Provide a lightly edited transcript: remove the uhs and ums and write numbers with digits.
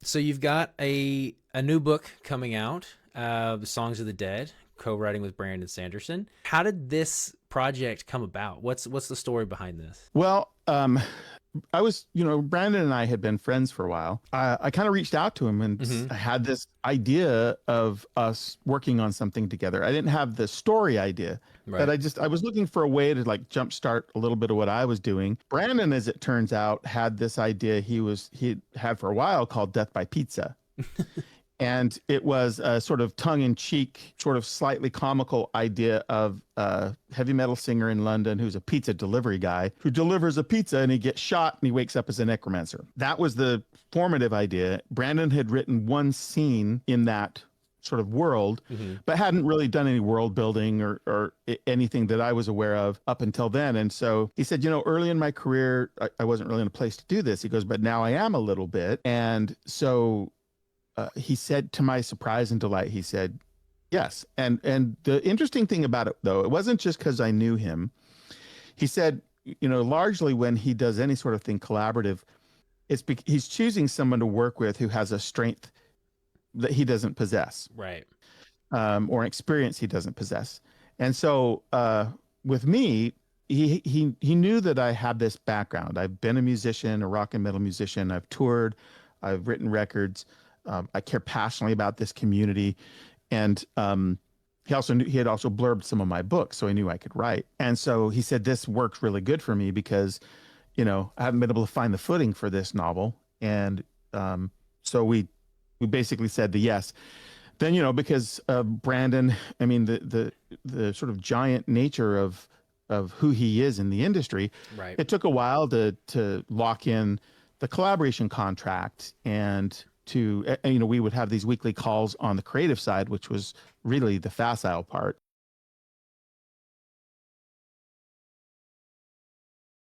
So you've got a new book coming out, The Songs of the Dead, co-writing with Brandon Sanderson. How did this project come about? What's the story behind this? Well, I was, Brandon and I had been friends for a while. I kind of reached out to him and Mm-hmm. I had this idea of us working on something together. I didn't have the story idea, but Right. I was looking for a way to like jumpstart a little bit of what I was doing. Brandon, as it turns out, had this idea he had for a while called Death by Pizza. And it was a sort of tongue-in-cheek, sort of slightly comical idea of a heavy metal singer in London who's a pizza delivery guy who delivers a pizza and he gets shot and he wakes up as a necromancer. That was the formative idea. Brandon had written one scene in that sort of world, Mm-hmm. but hadn't really done any world building or anything that I was aware of up until then. And so he said, early in my career, I wasn't really in a place to do this. He goes, but now I am a little bit. And so he said, to my surprise and delight, he said, yes. And the interesting thing about it, though, it wasn't just because I knew him. He said, largely when he does any sort of thing collaborative, he's choosing someone to work with who has a strength that he doesn't possess, Right. or an experience he doesn't possess. And so with me, he knew that I had this background. I've been a musician, a rock and metal musician. I've toured, I've written records. I care passionately about this community, and he had also blurbed some of my books, so he knew I could write. And so he said this worked really good for me because, I haven't been able to find the footing for this novel, and so we basically said the yes. Then because Brandon, I mean the sort of giant nature of who he is in the industry, Right. it took a while to lock in the collaboration contract and we would have these weekly calls on the creative side, which was really the facile part.